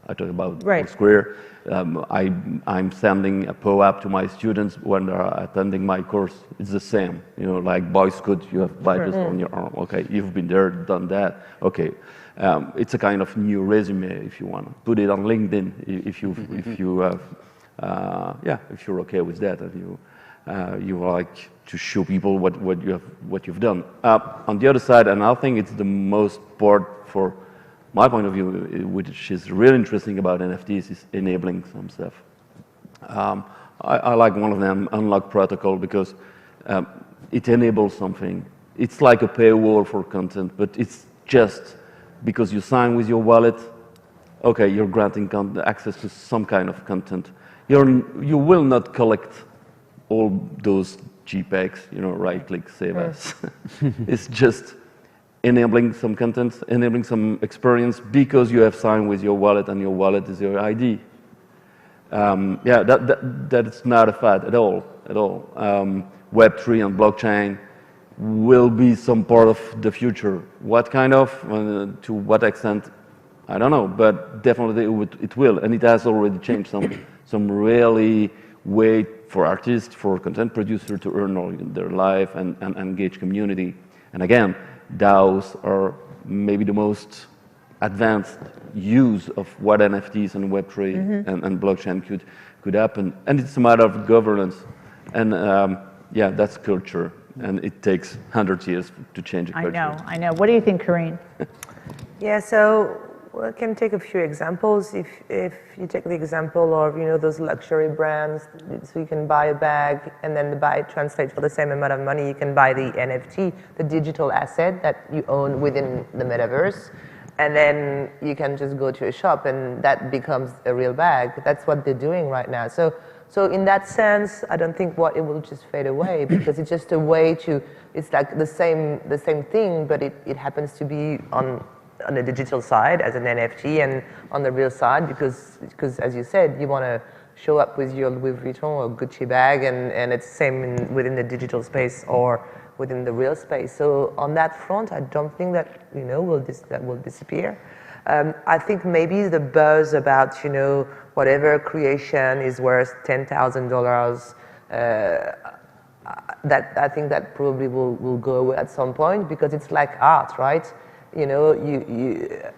I talk about Square. I'm sending a POAP to my students when they're attending my course. It's the same, like Boy Scout, you have badges on your arm. Okay, you've been there, done that. Okay, it's a kind of new resume if you want to put it on LinkedIn. If you're okay with that, if you like to show people what you've done. On the other side, and I think it's the most part for my point of view, which is really interesting about NFTs, is enabling some stuff. I like one of them, Unlock Protocol, because it enables something. It's like a paywall for content, but it's just because you sign with your wallet, okay, you're granting access to some kind of content. You will not collect all those JPEGs, right-click, save as. It's just enabling some content, enabling some experience because you have signed with your wallet and your wallet is your ID. That's not a fad at all. Web3 and blockchain will be some part of the future. What kind of, to what extent, I don't know, but definitely it will, and it has already changed some really way for artists, for content producers to earn all their life and engage community. And again, DAOs are maybe the most advanced use of what NFTs and Web3 and blockchain could happen. And it's a matter of governance. And yeah, that's culture, and it takes 100 years to change a culture. I know. What do you think, Corinne? Yeah, so I can take a few examples. If you take the example of those luxury brands, so you can buy a bag and then the buy translates for the same amount of money. You can buy the NFT, the digital asset that you own within the metaverse, and then you can just go to a shop and that becomes a real bag. That's what they're doing right now. So in that sense, I don't think it will just fade away because it's just a way to. It's like the same thing, but it happens to be on the digital side as an NFT and on the real side because as you said, you want to show up with your Louis Vuitton or Gucci bag and it's same within the digital space or within the real space. So on that front, I don't think that that will disappear. I think maybe the buzz about whatever creation is worth $10,000 that I think that probably will go away at some point because it's like art, right?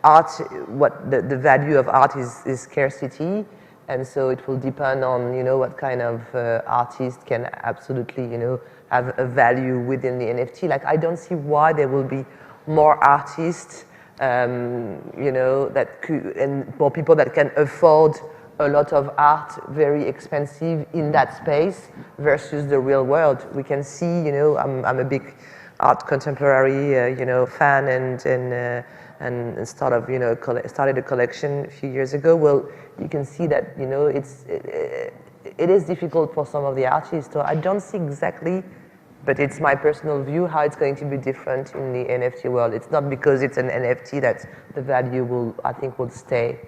Art, what the value of art is scarcity, and so it will depend on what kind of artist can absolutely have a value within the NFT. Like I don't see why there will be more artists, that could, and more people that can afford a lot of art, very expensive in that space versus the real world. We can see, I'm a big art contemporary, fan and started a collection a few years ago. Well, you can see that it is difficult for some of the artists. So I don't see exactly, but it's my personal view how it's going to be different in the NFT world. It's not because it's an NFT that the value will stay.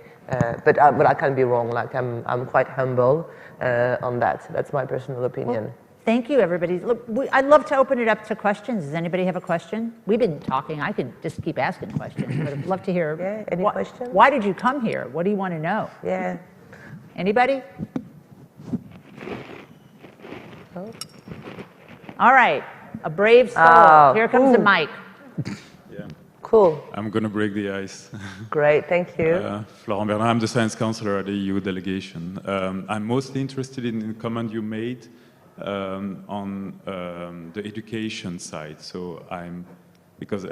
But I can be wrong. Like I'm quite humble on that. That's my personal opinion. Well, thank you, everybody. Look, I'd love to open it up to questions. Does anybody have a question? We've been talking. I could just keep asking questions, but I'd love to hear. Yeah, any questions? Why did you come here? What do you want to know? Yeah. Anybody? Oh. All right. A brave soul. Oh, Here comes the mic. Yeah. Cool. I'm going to break the ice. Great, thank you. Florent Bernard, I'm the science counselor at the EU delegation. I'm mostly interested in the comment you made on the education side. So because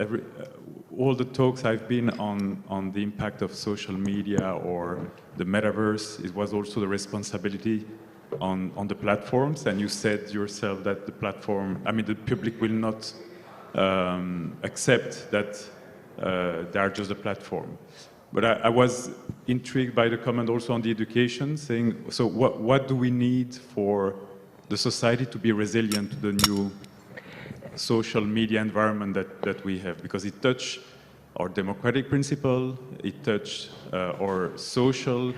all the talks I've been on the impact of social media or the metaverse, it was also the responsibility on the platforms, and you said yourself that the public will not accept that they are just a platform. But I was intrigued by the comment also on the education, saying, so what do we need for the society to be resilient to the new social media environment that we have? Because it touches our democratic principle, it touches our social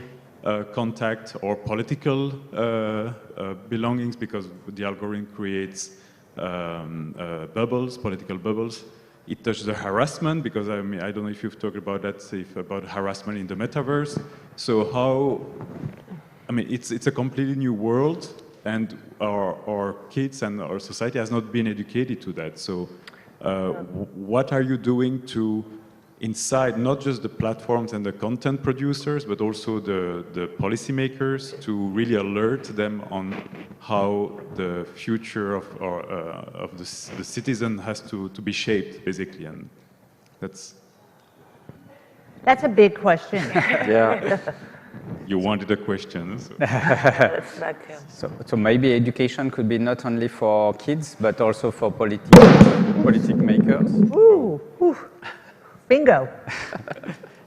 contact or political belongings, because the algorithm creates bubbles, political bubbles. It touches the harassment, because I don't know if you've talked about that, about harassment in the metaverse. So it's a completely new world, and our kids and our society has not been educated to that. So what are you doing to inside not just the platforms and the content producers, but also the policymakers, to really alert them on how the future of the citizen has to be shaped, basically? And that's a big question. Yeah. You wanted a question. So. So maybe education could be not only for kids, but also for policy makers. Ooh. Bingo.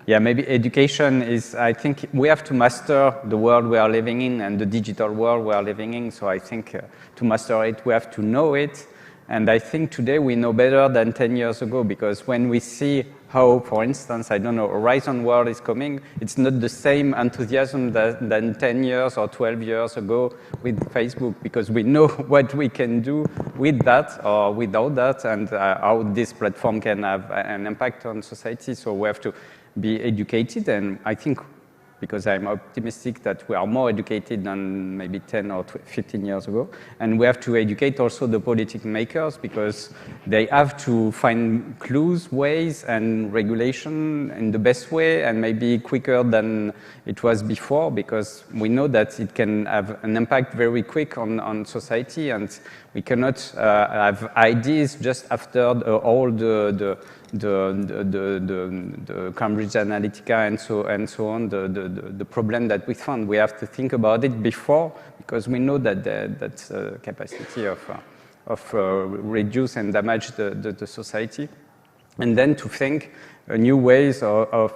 Yeah, maybe education is, I think we have to master the world we are living in and the digital world we are living in. So I think to master it, we have to know it. And I think today we know better than 10 years ago, because when we see how, for instance, I don't know, Horizon World is coming, it's not the same enthusiasm than 10 years or 12 years ago with Facebook, because we know what we can do with that or without that, and how this platform can have an impact on society. So we have to be educated, and I think because I'm optimistic that we are more educated than maybe 10 or 15 years ago. And we have to educate also the policy makers, because they have to find clues, ways, and regulation in the best way, and maybe quicker than it was before, because we know that it can have an impact very quick on society, and we cannot have ideas just after all the Cambridge Analytica and so on, the problem that we found. We have to think about it before, because we know that that's a capacity of reduce and damage the society. And then to think new ways of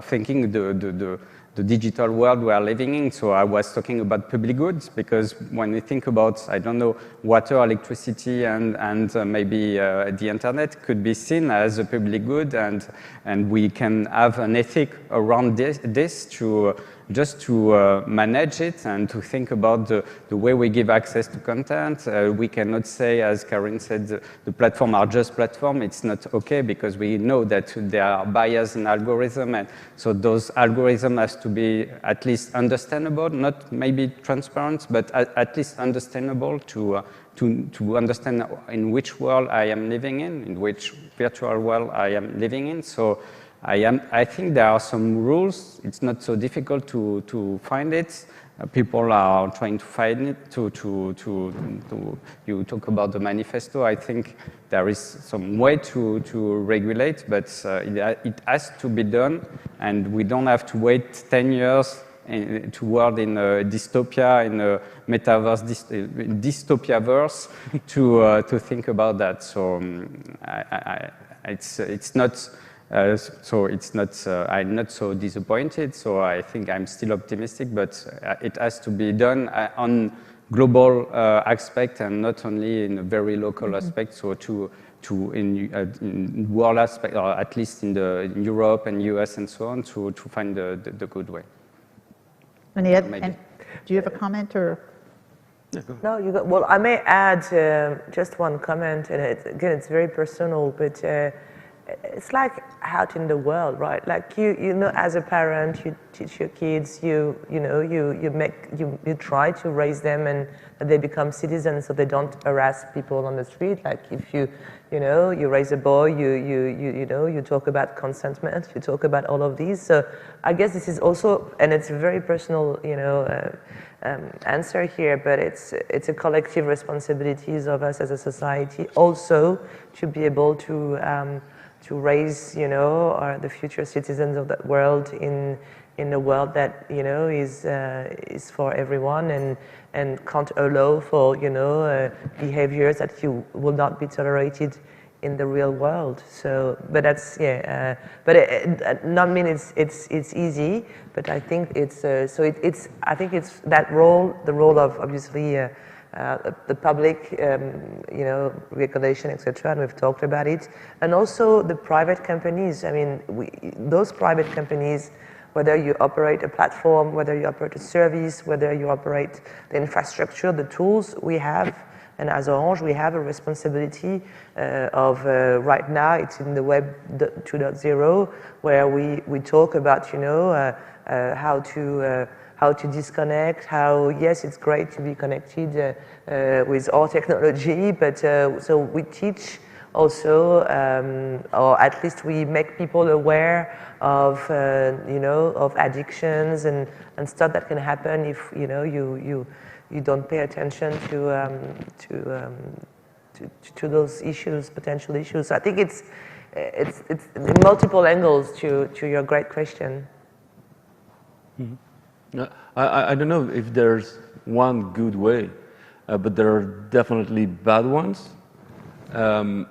thinking the digital world we are living in. So I was talking about public goods, because when you think about, I don't know, water, electricity, and maybe the internet could be seen as a public good, and we can have an ethic around this to just to manage it and to think about the way we give access to content. We cannot say, as Karen said, the platform are just platform. It's not okay, because we know that there are bias in algorithm, and so those algorithms has to be at least understandable, not maybe transparent, but at least understandable to understand in which world I am living in which virtual world I am living in. So I think there are some rules. It's not so difficult to find it. People are trying to find it. You talk about the manifesto. I think there is some way to regulate, but it has to be done, and we don't have to wait 10 years to work in a dystopia, in a metaverse, dystopia-verse, to think about that. So it's not. So it's not. I'm not so disappointed. So I think I'm still optimistic, but it has to be done on global aspect and not only in a very local aspect. So in world aspect, or at least in Europe and US and so on, to find the good way. And do you have a comment or? No, you got. Well, I may add just one comment, and again, it's very personal, but. It's like out in the world, right? Like you know, as a parent, you teach your kids, you try to raise them and that they become citizens, so they don't harass people on the street. Like if you raise a boy, you talk about consentment, you talk about all of these. So I guess this is also, and it's a very personal, answer here, but it's a collective responsibilities of us as a society also to be able to raise, the future citizens of that world in a world that is for everyone and can't allow for behaviors that you will not be tolerated in the real world. So, but that's but it not mean it's easy. But I think it's I think it's that role, the role of obviously. The public, regulation, etc., and we've talked about it, and also the private companies. I mean, those private companies, whether you operate a platform, whether you operate a service, whether you operate the infrastructure, the tools we have, and as Orange, we have a responsibility of right now. It's in the Web 2.0 where we talk about how to disconnect, how, yes, it's great to be connected with all technology, but so we teach also, or at least we make people aware of, of addictions and stuff that can happen if, you don't pay attention to those issues, potential issues. So I think it's multiple angles to your great question. Mm-hmm. I don't know if there's one good way, but there are definitely bad ones. And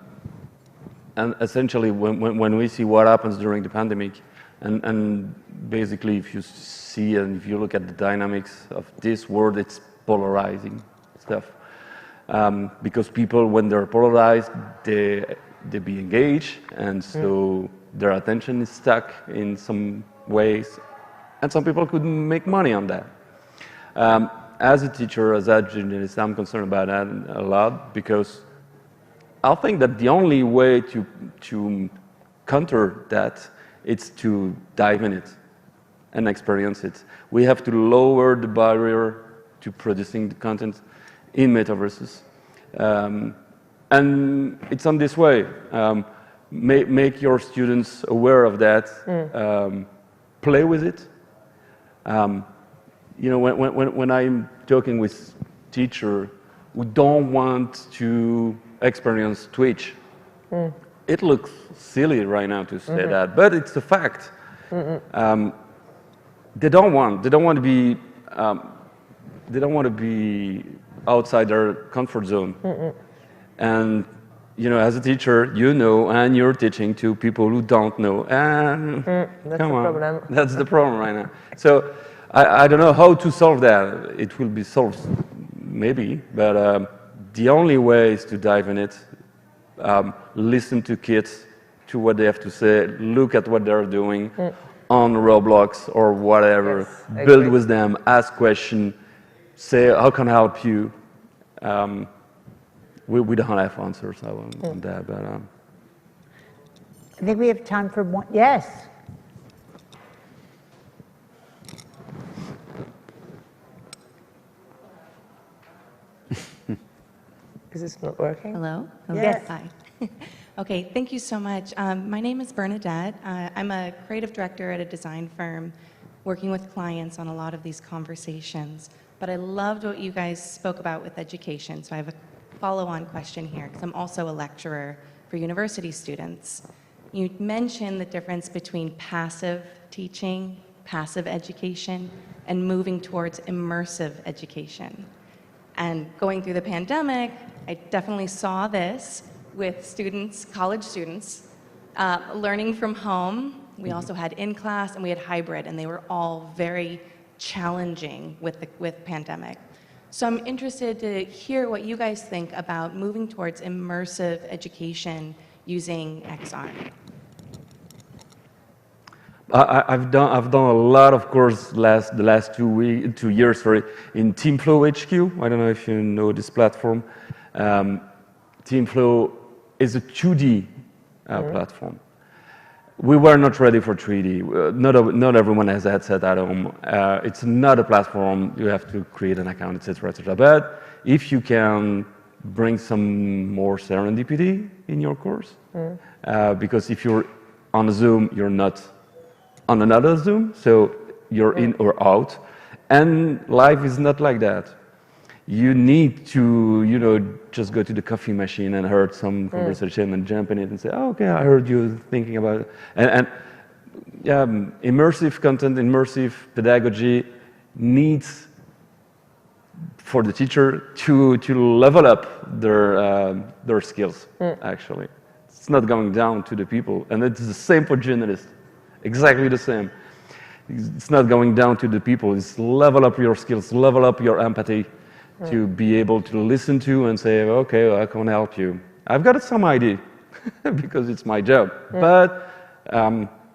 essentially, when we see what happens during the pandemic, and basically if you see and if you look at the dynamics of this world, it's polarizing stuff. Because people, when they're polarized, they be engaged, and so their attention is stuck in some ways. And some people could make money on that. As a teacher, as a journalist, I'm concerned about that a lot, because I think that the only way to counter that is to dive in it. and experience it. We have to lower the barrier to producing the content in metaverses. And it's on this way. Make your students aware of that. Play with it. You know, when I'm talking with teachers who don't want to experience Twitch, it looks silly right now to say that, but it's a fact. They don't want to be outside their comfort zone. And you know, as a teacher, you know, and you're teaching to people who don't know. And that's come the on, problem. that's the problem right now. So I don't know how to solve that. It will be solved, maybe, but the only way is to dive in it, listen to kids, to what they have to say, look at what they're doing on Roblox or whatever, Yes, build with them, ask questions, say, how can I help you? We don't have answers on that, but I think we have time for one. Yes. Is this not working? Hello? Yes. Hi. Okay, thank you so much. My name is Bernadette. I'm a creative director at a design firm working with clients on a lot of these conversations. But I loved what you guys spoke about with education, so I have a follow-on question here, because I'm also a lecturer for university students. You mentioned the difference between passive teaching, passive education, and moving towards immersive education. And going through the pandemic, I definitely saw this with students, college students, learning from home. We also had in-class and we had hybrid, and they were all very challenging with pandemic. So I'm interested to hear what you guys think about moving towards immersive education using XR. I've done a lot of courses the last 2 years in TeamFlow HQ. I don't know if you know this platform. TeamFlow is a 2D platform. We were not ready for 3D. Not everyone has a headset at home. It's not a platform. You have to create an account, etc., etc. But if you can bring some more serendipity in your course, because if you're on a Zoom, you're not on another Zoom, so you're in or out. And life is not like that. You need to, you know, just go to the coffee machine and heard some conversation and jump in it and say, oh, okay, I heard you thinking about it. And immersive content, immersive pedagogy needs for the teacher to level up their skills, actually. It's not going down to the people. And it's the same for journalists, exactly the same. It's not going down to the people. It's level up your skills, level up your empathy, to be able to listen to and say, okay, I can help you. I've got some idea because it's my job. But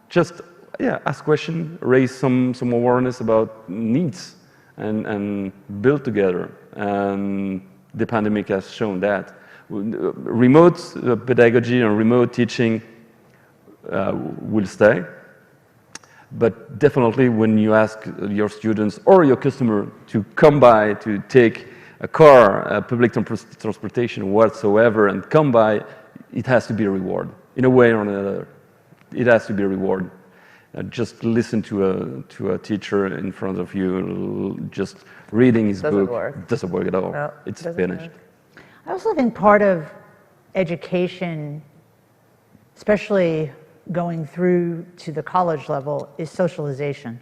just ask questions, raise some awareness about needs, and build together. And the pandemic has shown that. Remote pedagogy and remote teaching will stay. But definitely when you ask your students or your customer to come by to take a car, public transportation whatsoever, and come by, it has to be a reward, in a way or another. It has to be a reward. Just listen to a teacher in front of you, just reading his book. Doesn't work at all. No, it's finished. I also think part of education, especially going through to the college level, is socialization.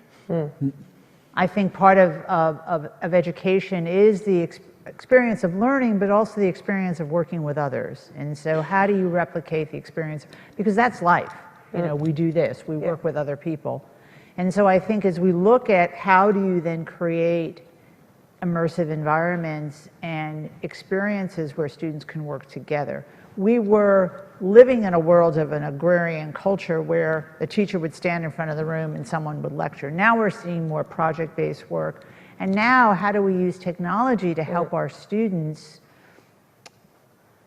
I think part of education is the experience of learning, but also the experience of working with others. And so how do you replicate the experience? Because that's life. You know, we do this, we work with other people. And so I think as we look at how do you then create immersive environments and experiences where students can work together. We were living in a world of an agrarian culture where the teacher would stand in front of the room and someone would lecture. Now we're seeing more project-based work. And now how do we use technology to help our students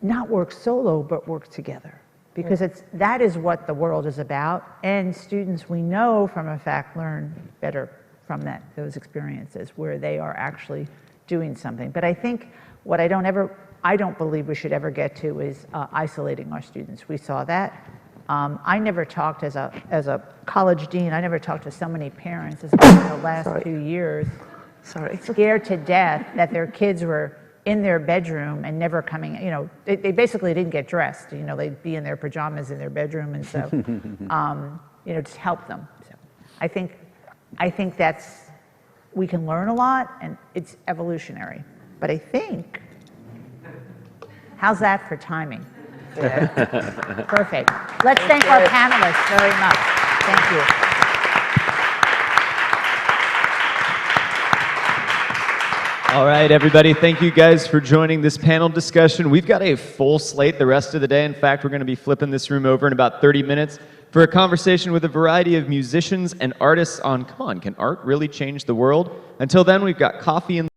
not work solo, but work together? because that is what the world is about, and students, we know from a fact, learn better from those experiences where they are actually doing something. But I think what I don't believe we should ever get to is isolating our students. We saw that. I never talked as a college dean. I never talked to so many parents, especially in the last 2 years, scared to death that their kids were in their bedroom and never coming. They basically didn't get dressed. They'd be in their pajamas in their bedroom, and so just help them. So I think we can learn a lot, and it's evolutionary. But I think, how's that for timing? Perfect. Let's thank our panelists very much. Thank you. All right, everybody, thank you guys for joining this panel discussion. We've got a full slate the rest of the day. In fact, we're going to be flipping this room over in about 30 minutes for a conversation with a variety of musicians and artists on, come on, can art really change the world? Until then, we've got coffee in